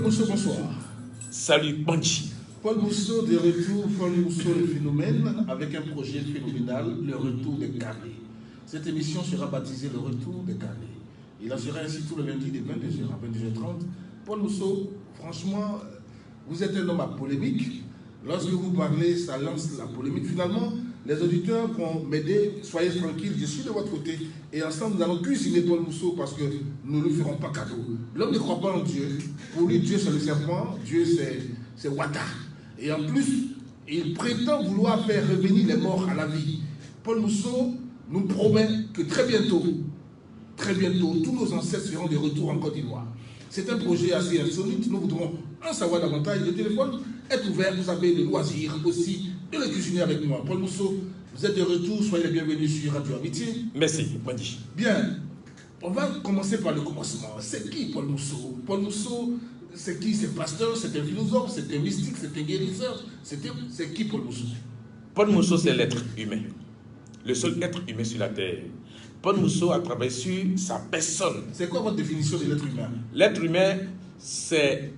Mousseau, bonsoir. Salut Bandji. Paul Mousseau de retour, Paul Mousseau le phénomène, avec un projet phénoménal, le retour des carrés. Cette émission sera baptisée le retour des carrés. Il en sera ainsi tout le lundi de 22h à 22h30. Paul Mousseau, franchement, vous êtes un homme à polémique. Lorsque vous parlez, ça lance la polémique. Finalement, les auditeurs vont m'aider, soyez tranquilles, je suis de votre côté. Et ensemble, nous allons cuisiner Paul Mousseau parce que nous ne lui ferons pas cadeau. L'homme ne croit pas en Dieu. Pour lui, Dieu c'est le serpent, Dieu c'est Wata. Et en plus, il prétend vouloir faire revenir les morts à la vie. Paul Mousseau nous promet que très bientôt, tous nos ancêtres seront de retour en Côte d'Ivoire. C'est un projet assez insolite, nous voudrons en savoir davantage. Le téléphone est ouvert, vous avez le loisir aussi de le cuisiner avec moi. Paul Mousseau, vous êtes de retour, soyez les bienvenus sur Radio Amitié. Merci, Bandji. Bien, on va commencer par le commencement. C'est qui Paul Mousseau? Paul Mousseau, c'est qui? C'est pasteur, c'est un philosophe, c'est un mystique, c'est un guérisseur. C'est qui Paul Mousseau? Paul Mousseau, c'est l'être humain. Le seul être humain sur la terre. Paul Mousseau a travaillé sur sa personne. C'est quoi votre définition de l'être humain? L'être humain, c'est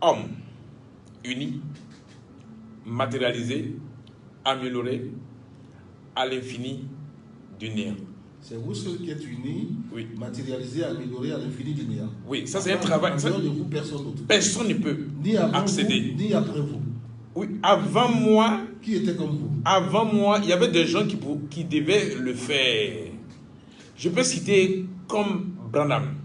homme uni, matérialisé, amélioré, à l'infini du néant. C'est vous seul qui êtes unis, oui, matérialisé, amélioré à l'infini du néant. Oui, ça c'est un travail. En dehors de vous, personne d'autre. Personne ne peut ni avant accéder. Vous, ni après vous. Oui, avant moi. Qui était comme vous? Avant moi, il y avait des gens qui devaient le faire. Je peux citer comme Branham.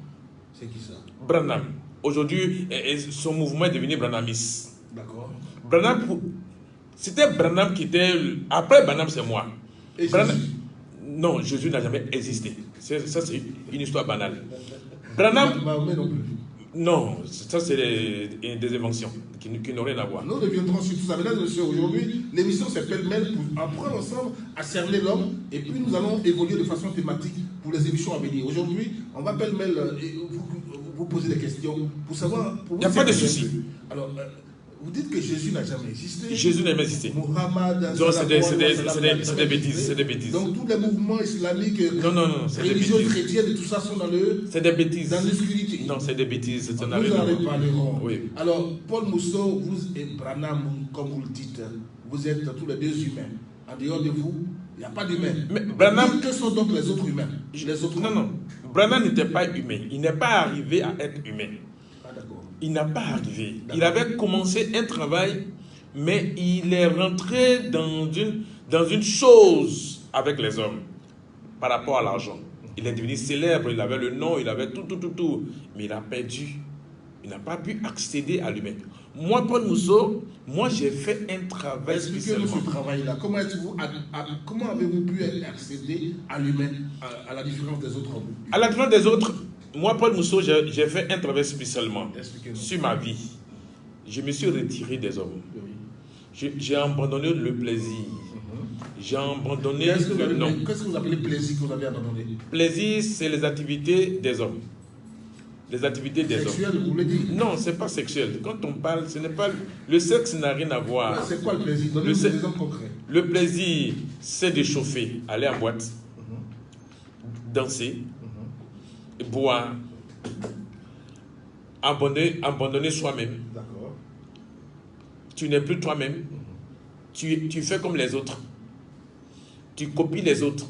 C'est qui ça? Branham. Aujourd'hui, son mouvement est devenu Branhamis. D'accord. Branham, c'était Branham qui était. Après Branham, c'est moi. Et Branham, Jésus? Non, Jésus n'a jamais existé. Ça, c'est une histoire banale. Branham. Mahomet non plus. Non, ça, c'est des inventions qui n'ont rien à voir. Nous reviendrons sur tout ça. Mesdames et messieurs, aujourd'hui, l'émission s'appelle Mel pour apprendre ensemble à cerner l'homme. Et puis, nous allons évoluer de façon thématique pour les émissions à venir. Aujourd'hui, on va pêle-mêle vous poser des questions pour savoir. Il n'y a pas de souci. Alors, vous dites que Jésus n'a jamais existé. Jésus n'a jamais existé. Muhammad, c'est des bêtises. C'est des bêtises. Donc tous les mouvements islamiques, non, religions chrétiennes et tout ça sont dans le. C'est des bêtises. Dans l'obscurité. Non, c'est des bêtises. Nous en reparlerons. Oui. Alors, Paul Mousseau, vous et Branham, comme vous le dites, vous êtes tous les deux humains. En dehors de vous, il n'y a pas d'humains. Mais Branham. Que sont donc les autres humains? Non. Branham n'était pas humain. Il n'est pas arrivé à être humain. Il n'a pas arrivé. Il avait commencé un travail, mais il est rentré dans une chose avec les hommes par rapport à l'argent. Il est devenu célèbre, il avait le nom, il avait tout. Mais il a perdu. Il n'a pas pu accéder à l'humain. Moi, Paul Mousseau, j'ai fait un travail. Expliquez-nous ce travail-là. Comment avez-vous pu accéder à l'humain, à la différence des autres hommes? À la différence des autres, moi, Paul Mousseau, j'ai fait un travail spécialement sur ma vie. Je me suis retiré des hommes. J'ai abandonné le plaisir. J'ai abandonné le nom. Qu'est-ce que vous appelez plaisir que vous avez abandonné? Plaisir, c'est les activités des hommes. Les activités des hommes. Sexuel, vous voulez dire? Non, ce n'est pas sexuel. Quand on parle, ce n'est pas. Le sexe n'a rien à voir. C'est quoi le plaisir? Donnez-nous des exemples concrets. Le plaisir, c'est de chauffer, aller en boîte, danser, boire, abandonner soi-même. D'accord. Tu n'es plus toi-même. Tu fais comme les autres. Tu copies les autres.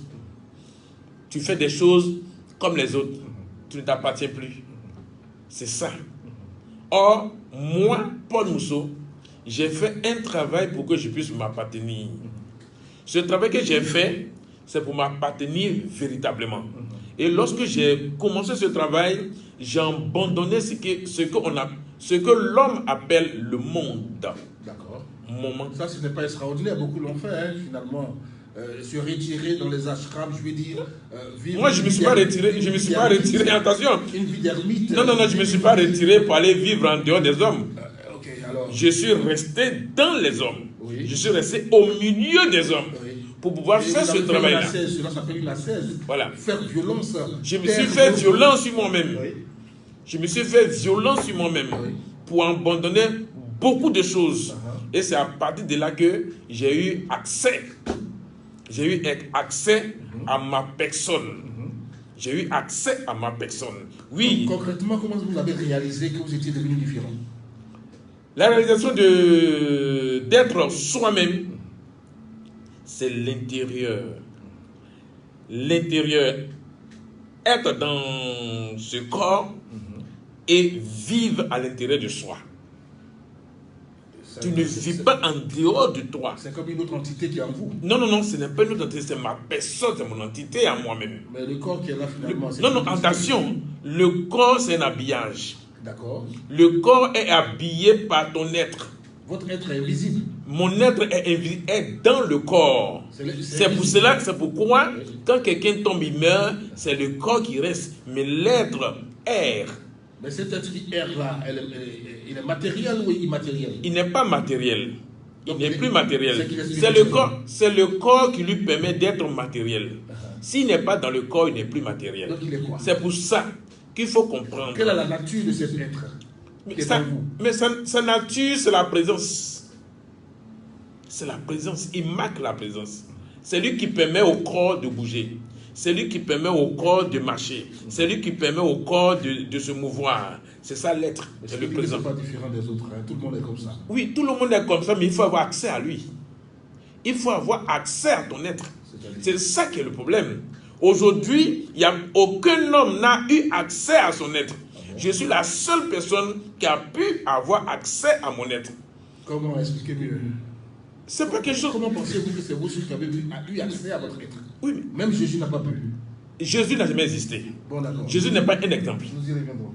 Tu fais des choses comme les autres. Tu ne t'appartiens plus. C'est ça. Or, moi, Paul Mousseau, j'ai fait un travail pour que je puisse m'appartenir. Ce travail que j'ai fait, c'est pour m'appartenir véritablement. Et lorsque j'ai commencé ce travail, j'ai abandonné ce que l'homme appelle le monde. D'accord. Ça, ce n'est pas extraordinaire. Beaucoup l'ont fait, hein, finalement. Se retirer dans les ashrams, je veux dire, vivre. Moi, je ne me suis pas retiré, attention. Une vie d'ermite. Non, je ne me suis pas retiré pour aller vivre en dehors des hommes. Alors... Je suis resté dans les hommes. Oui. Je suis resté au milieu des hommes. Oui. Pour pouvoir faire ce travail-là. Cela s'appelle une ascèse. Voilà. Faire violence. Je me suis fait violence sur moi-même. Oui. Je me suis fait violence sur moi-même pour abandonner beaucoup de choses. Et c'est à partir de là que j'ai eu accès. J'ai eu accès à ma personne. J'ai eu accès à ma personne. Oui. Donc, concrètement, comment vous avez réalisé que vous étiez devenu différent? La réalisation d'être soi-même, c'est l'intérieur. L'intérieur, être dans ce corps et vivre à l'intérieur de soi. Tu ne vis pas en dehors de toi. C'est comme une autre entité qui est en vous. Non, non, non, ce n'est pas une autre entité, c'est ma personne, c'est mon entité à moi-même. Mais le corps qui est là finalement... Non, non, attention, le corps c'est un habillage. D'accord. Le corps est habillé par ton être. Votre être est invisible. Mon être est dans le corps. C'est pour cela, c'est pourquoi, quand quelqu'un tombe, il meurt, c'est le corps qui reste. Mais l'être erre. Mais cet être qui erre là, il est matériel ou immatériel? Il n'est pas matériel. Il n'est plus matériel. C'est le corps qui lui permet d'être matériel. S'il n'est pas dans le corps, il n'est plus matériel. Donc il est quoi? C'est pour ça qu'il faut comprendre. Quelle est la nature de cet être? Mais sa nature, c'est la présence. C'est la présence. Il marque la présence. C'est lui qui permet au corps de bouger. C'est lui qui permet au corps de marcher. C'est lui qui permet au corps de se mouvoir. C'est ça l'être. C'est le présent. C'est pas différent des autres. Hein. Tout le monde est comme ça. Oui, tout le monde est comme ça, mais il faut avoir accès à lui. Il faut avoir accès à ton être. C'est ça qui est le problème. Aujourd'hui, il y a aucun homme n'a eu accès à son être. Je suis la seule personne qui a pu avoir accès à mon être. Comment expliquer mieux? C'est pas quelque chose. Comment pensez-vous que c'est vous qui avez eu accès à votre être? Oui, mais même Jésus n'a pas pu. Jésus n'a jamais existé. Bon, d'accord. Jésus n'est pas un exemple. Nous y reviendrons.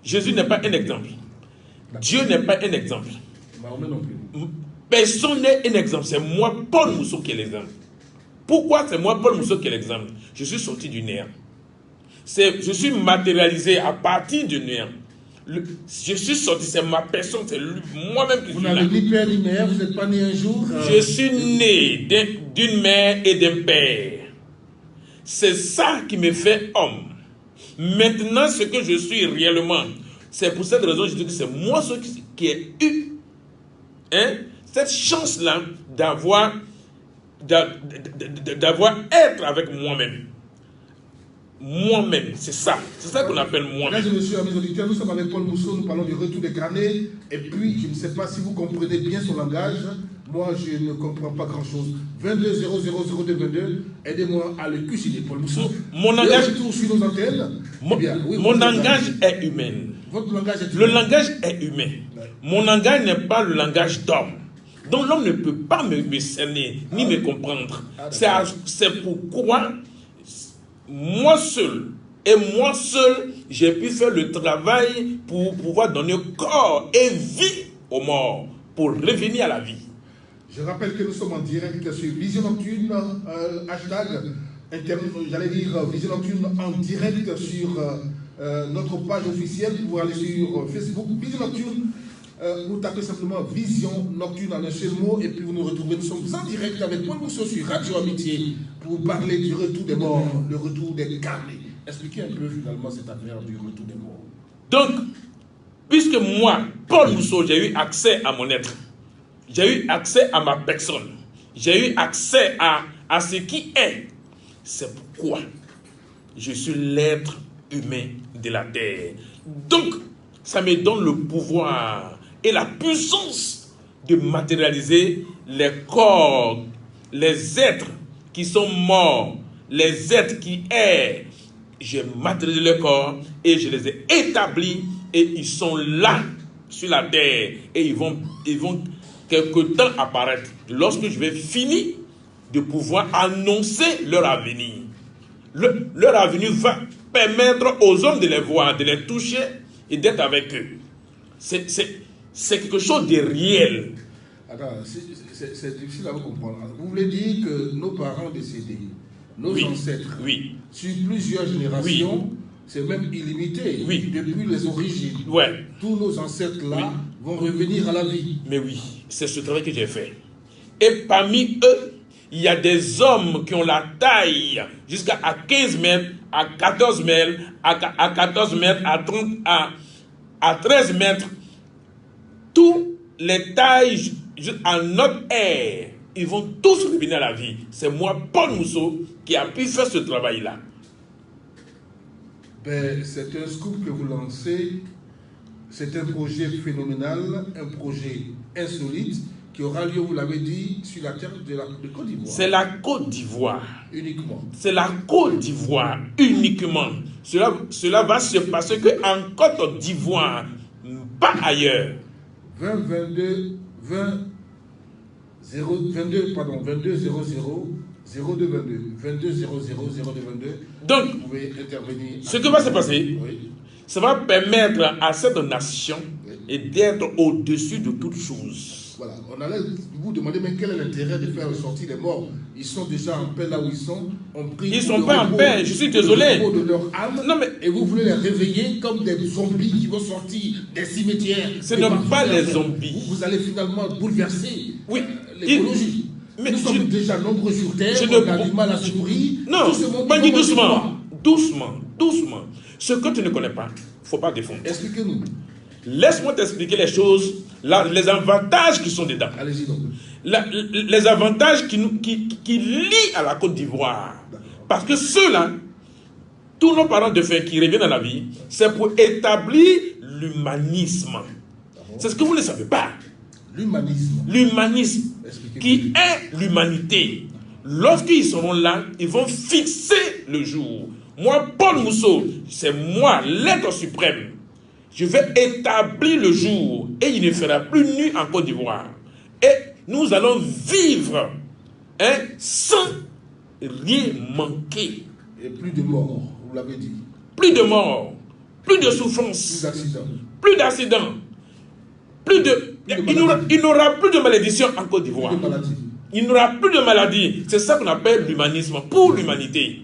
Jésus n'est pas un exemple. Dieu n'est pas un exemple. Mahomet non plus. Personne n'est un exemple. C'est moi, Paul Mousseau, qui est l'exemple. Pourquoi c'est moi, Paul Mousseau, qui est l'exemple? Je suis sorti du néant. Je suis matérialisé à partir du néant. Je suis sorti, c'est ma personne, c'est moi-même qui suis là. Vous n'avez ni père ni mère, vous n'êtes pas né un jour. Je suis né d'une mère et d'un père. C'est ça qui me fait homme. Maintenant, ce que je suis réellement, c'est pour cette raison que je dis que c'est moi qui ai eu cette chance-là d'avoir être avec moi-même. Moi-même, c'est ça qu'on appelle moi-même. Mesdames et messieurs, amis auditeurs, nous sommes avec Paul Mousseau, nous parlons du retour des carnets. Et puis, je ne sais pas si vous comprenez bien son langage. Moi, je ne comprends pas grand-chose. 22 00 02 22, aidez-moi à le cuisiner, Paul Mousseau. Mon langage, retour sur nos antennes. Mon langage est humain. Votre langage est humain. Le langage est humain. Ouais. Mon langage n'est pas le langage d'homme. Donc l'homme ne peut pas me cerner, ni me comprendre. C'est pourquoi moi seul, j'ai pu faire le travail pour pouvoir donner corps et vie aux morts, pour revenir à la vie. Je rappelle que nous sommes en direct sur Vision Nocturne, hashtag, j'allais dire Vision Nocturne en direct sur notre page officielle. Pour aller sur Facebook, Vision Nocturne, vous tapez simplement Vision Nocturne en un seul mot et puis vous nous retrouvez. Nous sommes en direct avec Paul Mousseau sur Radio Amitié pour parler du retour des morts, le retour des carnets. Expliquez un peu finalement cette affaire du retour des morts. Donc, puisque moi, Paul Mousseau, j'ai eu accès à mon être, j'ai eu accès à ma personne, j'ai eu accès à ce qui est, c'est pourquoi je suis l'être humain de la terre. Donc, ça me donne le pouvoir et la puissance de matérialiser les corps, les êtres qui sont morts, les êtres qui errent. J'ai matérialisé le corps et je les ai établis et ils sont là sur la terre et ils vont quelque temps apparaître lorsque je vais finir de pouvoir annoncer leur avenir. Leur avenir va permettre aux hommes de les voir, de les toucher et d'être avec eux. C'est quelque chose de réel. Attends, c'est difficile à vous comprendre. Vous voulez dire que nos parents décédés, nos ancêtres, sur plusieurs générations, c'est même illimité, depuis les origines. Tous nos ancêtres-là vont revenir à la vie. Mais oui, c'est ce travail que j'ai fait. Et parmi eux, il y a des hommes qui ont la taille jusqu'à 15 mètres, à 14 mètres, à 14 mètres, à 13 mètres. Tous les tailles en notre ère, ils vont tous revenir à la vie. C'est moi, Paul Mousseau, qui a pu faire ce travail-là. Ben, c'est un scoop que vous lancez. C'est un projet phénoménal, un projet insolite qui aura lieu, vous l'avez dit, sur la terre de Côte d'Ivoire. C'est la Côte d'Ivoire. Uniquement. C'est la Côte d'Ivoire uniquement. Cela va se passer qu'en Côte d'Ivoire, pas ailleurs. 22 00 0222 0222. Donc, vous pouvez intervenir. Ce qui va se passer, oui, ça va permettre à cette nation d'être au-dessus de toutes choses. Voilà, on allait vous demander, mais quel est l'intérêt de faire ressortir les morts? Ils sont déjà en paix là où ils sont. Ils ne sont pas en paix, je suis désolé. De leur âme, non, mais... Et vous voulez les réveiller comme des zombies qui vont sortir des cimetières. Ce ne sont pas les zombies. Vous allez finalement bouleverser l'écologie. Nous sommes déjà nombreux sur Terre, on a du mal à se nourrir. Non, pas dit doucement. Doucement. Ce que tu ne connais pas, il ne faut pas défendre. Expliquez-nous. Laisse-moi t'expliquer les choses, les avantages qui sont dedans. Allez-y donc. Les avantages qui lient à la Côte d'Ivoire. Parce que ceux-là, tous nos parents de fait qui reviennent à la vie, c'est pour établir l'humanisme. C'est ce que vous ne savez pas. L'humanisme, qui est l'humanité. Lorsqu'ils seront là, ils vont fixer le jour. Moi, Paul Mousseau, c'est moi, l'être suprême. Je vais établir le jour et il ne fera plus nuit en Côte d'Ivoire. Et nous allons vivre sans rien manquer. Et plus de morts, vous l'avez dit. Plus de morts, plus de souffrance, plus d'accidents, il n'aura plus de malédiction en Côte d'Ivoire. Il n'aura plus de maladie. C'est ça qu'on appelle l'humanisme pour l'humanité.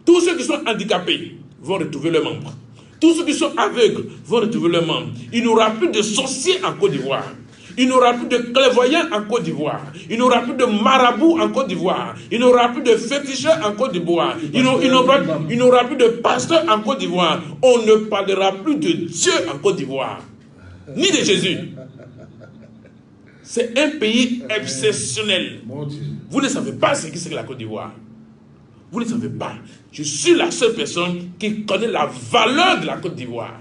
Tous ceux qui sont handicapés vont retrouver leurs membres. Tous ceux qui sont aveugles vont retrouver leurs membres. Il n'y aura plus de sorciers en Côte d'Ivoire. Il n'y aura plus de clairvoyants en Côte d'Ivoire. Il n'y aura plus de marabouts en Côte d'Ivoire. Il n'y aura plus de féticheurs en Côte d'Ivoire. Il n'y aura plus de pasteurs en Côte d'Ivoire. On ne parlera plus de Dieu en Côte d'Ivoire. Ni de Jésus. C'est un pays exceptionnel. Vous ne savez pas ce que c'est que la Côte d'Ivoire. Vous ne savez pas. Je suis la seule personne qui connaît la valeur de la Côte d'Ivoire.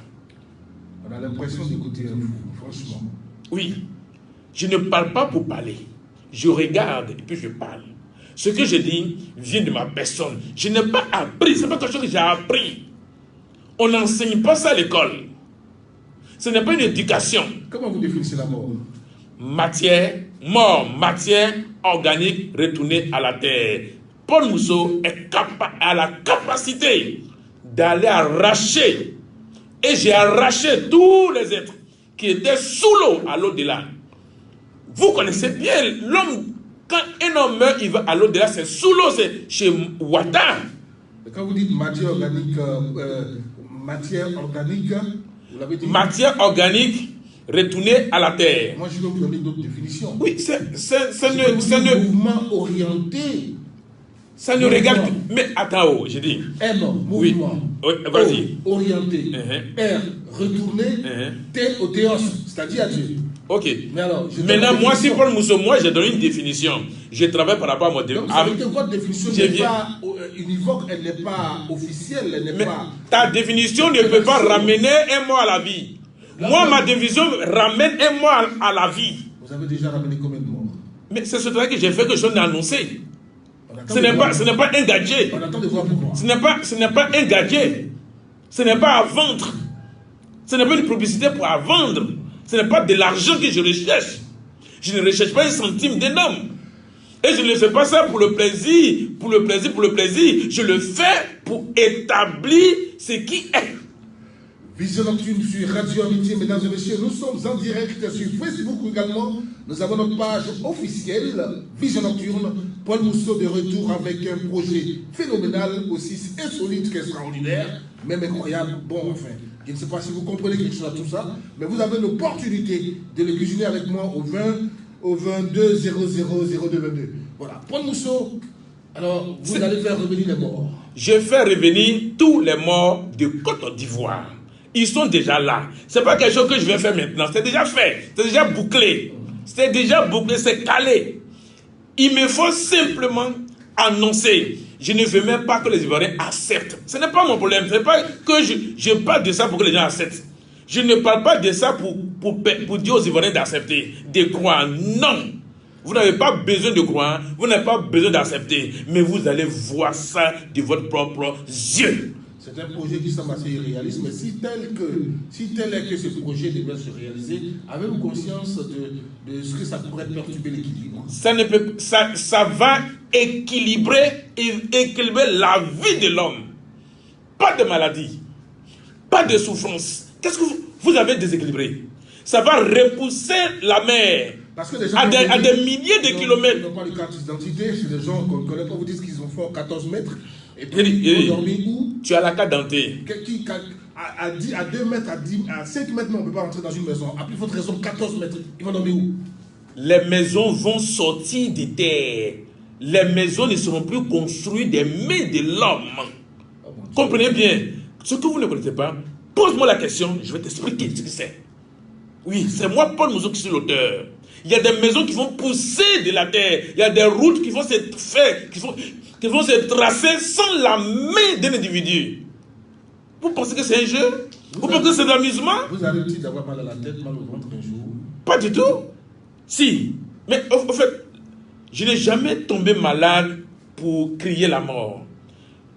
On a l'impression d'écouter un fou, franchement. Oui. Je ne parle pas pour parler. Je regarde et puis je parle. Ce que je dis vient de ma personne. Je n'ai pas appris. Ce n'est pas quelque chose que j'ai appris. On n'enseigne pas ça à l'école. Ce n'est pas une éducation. Comment vous définissez la mort? Matière organique retournée à la terre. Paul Mousseau a la capacité d'aller arracher. Et j'ai arraché tous les êtres qui étaient sous l'eau à l'au-delà. Vous connaissez bien l'homme, quand un homme meurt, il va à l'au-delà, c'est sous l'eau, c'est chez Ouattara. Quand vous dites matière organique, vous l'avez dit? Matière organique retournée à la terre. Moi, je vais vous donner d'autres définitions. Oui, c'est un mouvement orienté. Ça ne regarde que... Mais attends, j'ai dit. M, mouvement. Oui, vas-y. Orienté. R, retourné. T, au théos, c'est-à-dire à Dieu. Ok. Mais alors, maintenant, moi, si Paul Mousseau, moi, j'ai donné une définition. Je travaille par rapport à mon définition. Votre définition n'est pas univoque, elle n'est pas officielle, elle n'est pas... Ta définition ne peut pas ramener un mot à la vie. Moi, ma définition ramène un mot à la vie. Vous avez déjà ramené combien de morts? Mais c'est ce travail que j'ai fait, que je n'ai annoncé. Ce n'est pas un gadget. On attend de voir pourquoi. Ce n'est pas un gadget. Ce n'est pas à vendre. Ce n'est pas une publicité pour à vendre. Ce n'est pas de l'argent que je recherche. Je ne recherche pas un centime d'un homme. Et je ne fais pas ça pour le plaisir, pour le plaisir. Je le fais pour établir ce qui est. Vision Nocturne sur Radio Amitié, mesdames et messieurs, nous sommes en direct sur Facebook également. Nous avons notre page officielle, Vision Nocturne. Paul Mousseau de retour avec un projet phénoménal, aussi insolite qu'extraordinaire, même incroyable. Bon, enfin, je ne sais pas si vous comprenez quelque chose à tout ça, mais vous avez l'opportunité de le visionner avec moi au 22 00 0222. Voilà, Paul Mousseau, alors vous allez faire revenir les morts. Je fais revenir tous les morts de Côte d'Ivoire. Ils sont déjà là. Ce n'est pas quelque chose que je vais faire maintenant. C'est déjà fait. C'est déjà bouclé. C'est déjà bouclé. C'est calé. Il me faut simplement annoncer. Je ne veux même pas que les Ivoiriens acceptent. Ce n'est pas mon problème. Ce n'est pas que je parle de ça pour que les gens acceptent. Je ne parle pas de ça pour dire aux Ivoiriens d'accepter, de croire. Non. Vous n'avez pas besoin de croire, vous n'avez pas besoin d'accepter, mais vous allez voir ça de votre propre yeux. C'est un projet qui semble assez irréaliste, mais si tel est que ce projet devait se réaliser, avez-vous conscience de ce que ça pourrait perturber l'équilibre? Ça va équilibrer la vie de l'homme. Pas de maladie, pas de souffrance. Qu'est-ce que vous avez déséquilibré? Ça va repousser la mer Parce que les gens à des milliers de kilomètres. Ils n'ont pas de carte d'identité, c'est des gens qu'on ne connaît pas, vous dites qu'ils ont fait 14 mètres. Et puis, ils ont dormi où? Tu as la carte d'identité. À 2 mètres, à 5 mètres, on ne peut pas rentrer dans une maison. À plus forte raison, 14 mètres. Ils vont dormir où? Les maisons vont sortir des terres. Les maisons ne seront plus construites des mains de l'homme. Comprenez bien. Ce que vous ne connaissez pas, pose-moi la question, je vais t'expliquer ce que c'est. Oui, c'est moi, Paul Mousseau, qui suis l'auteur. Il y a des maisons qui vont pousser de la terre. Il y a des routes qui vont se faire, qui vont se tracer sans la main d'un individu. Vous pensez que c'est un jeu? Vous pensez que c'est de l'amusement? Vous arrivez-t-il d'avoir mal à la tête, mal au ventre un jour? Pas du tout. Si. Mais en fait, je n'ai jamais tombé malade pour crier la mort.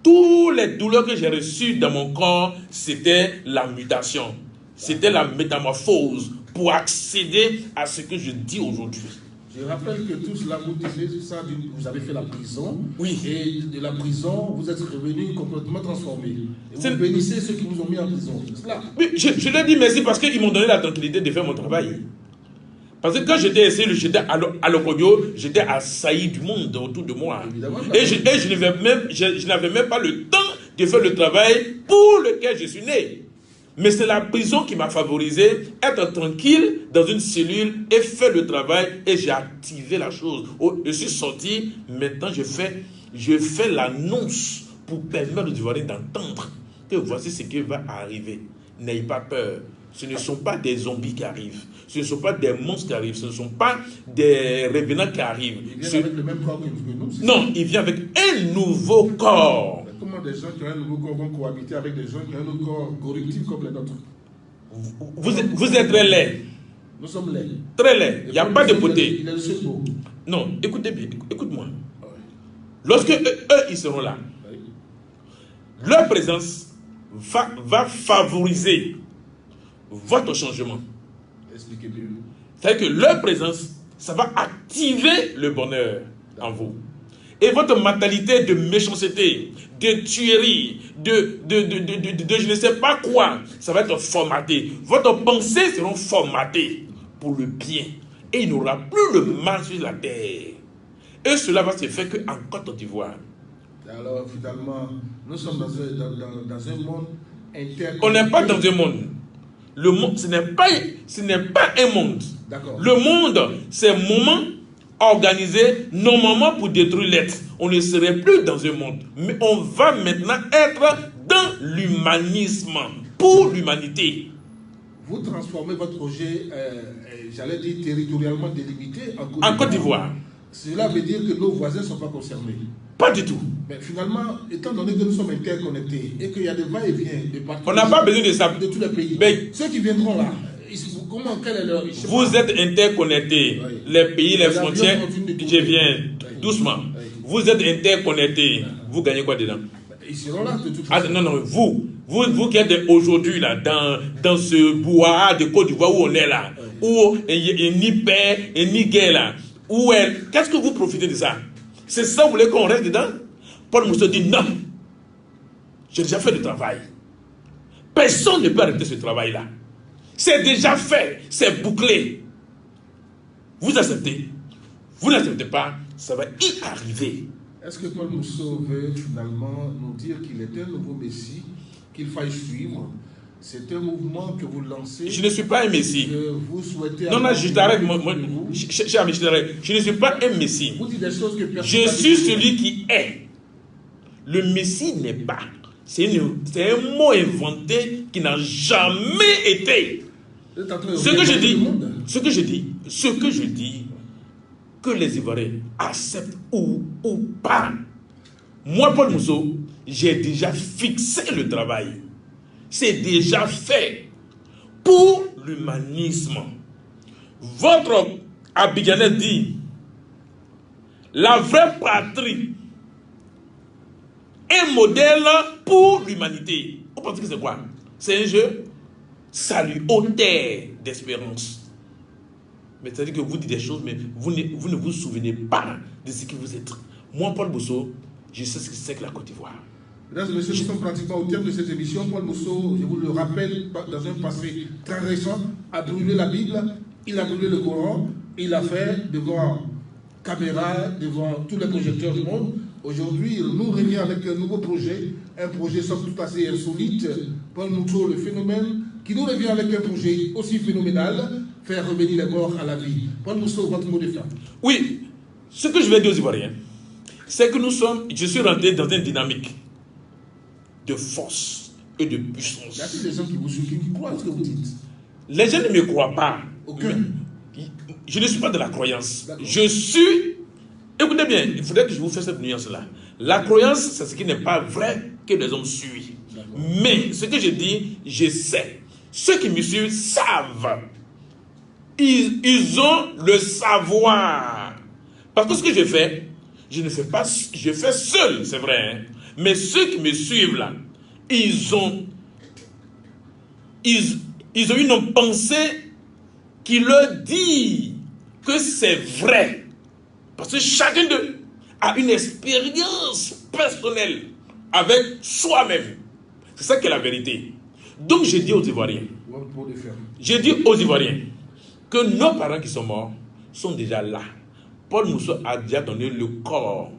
Toutes les douleurs que j'ai reçues dans mon corps, c'était la mutation. C'était la métamorphose pour accéder à ce que je dis aujourd'hui. Je rappelle que tout cela, vous disiez ça, vous avez fait la prison. Oui. Et de la prison, vous êtes revenu complètement transformé. Et vous bénissez ceux qui vous ont mis en prison. C'est cela. Oui, je leur dis merci parce qu'ils m'ont donné la tranquillité de faire mon travail. Parce que quand j'étais ici, j'étais à Lokodio, j'étais assailli du monde autour de moi. Évidemment, et je n'avais même pas le temps de faire le travail pour lequel je suis né. Mais c'est la prison qui m'a favorisé, être tranquille dans une cellule et faire le travail, et j'ai activé la chose. Je suis sorti, maintenant je fais l'annonce pour permettre aux Ivoiriens d'entendre que voici ce qui va arriver. N'ayez pas peur. Ce ne sont pas des zombies qui arrivent. Ce ne sont pas des monstres qui arrivent. Ce ne sont pas des revenants qui arrivent. Ils viennent avec le même corps que nous. Non, ils viennent avec un nouveau corps. Mais comment des gens qui ont un nouveau corps vont cohabiter avec des gens qui ont un autre corps corruptif comme les nôtres? Vous êtes très laid. Nous sommes laids. Très laid. Il n'y a pas de beauté. Il est le seul beau. Non, écoutez bien, écoute-moi. Lorsque eux, ils seront là, leur présence va favoriser votre changement. Expliquez mieux. C'est-à-dire que leur présence, ça va activer le bonheur en vous. Et votre mentalité de méchanceté, de tuerie, de je ne sais pas quoi, ça va être formaté. Votre pensée sera formatée pour le bien. Et il n'y aura plus le mal sur la terre. Et cela va se faire qu'en Côte d'Ivoire. Alors finalement, nous sommes dans un monde interconnecté. On n'est pas dans un monde. Le monde, ce n'est pas un monde. Le monde, c'est un moment organisé normalement pour détruire l'être. On ne serait plus dans un monde. Mais on va maintenant être dans l'humanisme, pour l'humanité. Vous transformez votre projet, j'allais dire territorialement délimité en Côte d'Ivoire. Cela veut dire que nos voisins ne sont pas concernés. Pas du tout. Mais finalement, étant donné que nous sommes interconnectés et qu'il y a des va-et-vient de partout, on n'a pas besoin de ça. De tous les pays. Mais ceux qui viendront là, quelle est leur... Vous êtes interconnectés. Oui. Les pays, les frontières, je viens doucement. Oui. Vous êtes interconnectés. Vous gagnez quoi dedans? Ils seront là de toute façon. Non, vous qui êtes aujourd'hui là, dans ce bois de Côte d'Ivoire où on est là, oui. Où il n'y a ni paix et ni guerre là, qu'est-ce que vous profitez de ça? C'est ça, vous voulez qu'on reste dedans? Paul Mousseau dit non. J'ai déjà fait le travail. Personne ne peut arrêter ce travail-là. C'est déjà fait, c'est bouclé. Vous acceptez? Vous n'acceptez pas, ça va y arriver. Est-ce que Paul Mousseau veut finalement nous dire qu'il est un nouveau Messie, qu'il faille suivre? C'est un mouvement que vous lancez. Je ne suis pas un Messie. Que vous souhaitez. Non, je t'arrête. Je ne suis pas un Messie. Vous dites des choses que personne. Je suis celui qui est. Le Messie n'est pas. C'est un mot inventé qui n'a jamais été. Ce que je dis, que les Ivoiriens acceptent ou pas. Moi, Paul Mousseau, j'ai déjà fixé le travail. C'est déjà fait. pour l'humanisme. Votre Abidjanais dit, la vraie patrie est modèle pour l'humanité. Vous pensez que c'est quoi? C'est un jeu salutaire d'espérance. Mais c'est-à-dire que vous dites des choses, mais vous ne vous souvenez pas de ce que vous êtes. Moi, Paul Mousseau, je sais ce que c'est que la Côte d'Ivoire. Mesdames et messieurs, nous sommes pratiquement au terme de cette émission. Paul Mousseau, je vous le rappelle, dans un passé très récent, a brûlé la Bible, il a brûlé le Coran, il a fait devant caméra, devant tous les projecteurs du monde. Aujourd'hui, il nous revient avec un nouveau projet, un projet somme toute assez insolite. Paul Mousseau, le phénomène, qui nous revient avec un projet aussi phénoménal, faire revenir les morts à la vie. Paul Mousseau, votre mot de fin. Oui, ce que je vais dire aux Ivoiriens, c'est que je suis rentré dans une dynamique de force et de puissance. Il y a des gens qui vous suivent, qui croient à ce que vous dites. Les gens ne me croient pas. Aucun. Je ne suis pas de la croyance. Je suis... Écoutez bien, il faudrait que je vous fasse cette nuance-là. La croyance, c'est ce qui n'est pas vrai que les hommes suivent. Mais ce que je dis, je sais. Ceux qui me suivent savent. Ils ont le savoir. Parce que ce que je fais, je ne fais pas... Je fais seul, c'est vrai. Hein? Mais ceux qui me suivent là, ils ont une pensée qui leur dit que c'est vrai. Parce que chacun d'eux a une expérience personnelle avec soi-même. C'est ça qui est la vérité. Donc je dis aux Ivoiriens, que nos parents qui sont morts sont déjà là. Paul Mousseau a déjà donné le corps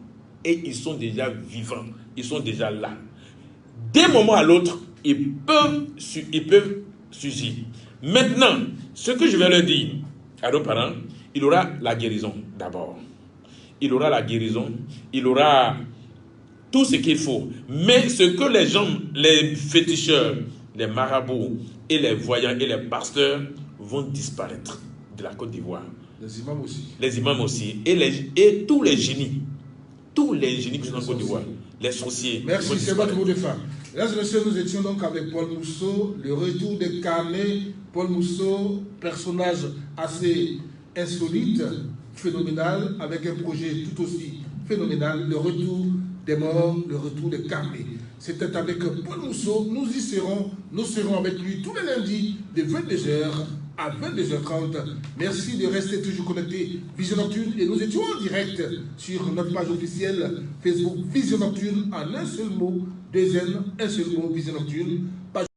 et ils sont déjà vivants. Ils sont déjà là. D'un moment à l'autre, ils peuvent surgir. Maintenant, ce que je vais leur dire à nos parents, il aura la guérison d'abord. Il aura la guérison, il aura tout ce qu'il faut. Mais ce que les gens, les féticheurs, les marabouts et les voyants et les pasteurs vont disparaître de la Côte d'Ivoire. Les imams aussi. Les imams aussi. Et tous les génies. Tous les génies qui sont en Côte d'Ivoire. Les sorciers. Merci, c'est votre mot de fin. Mesdames et messieurs, nous étions donc avec Paul Mousseau, le retour des carnets. Paul Mousseau, personnage assez insolite, phénoménal, avec un projet tout aussi phénoménal, le retour des morts, le retour des carnets. C'était avec Paul Mousseau, nous serons avec lui tous les lundis de 22h à 22h30. Merci de rester toujours connecté Vision Nocturne et nous étions en direct sur notre page officielle Facebook Vision Nocturne en un seul mot, deux N, un seul mot Vision Nocturne.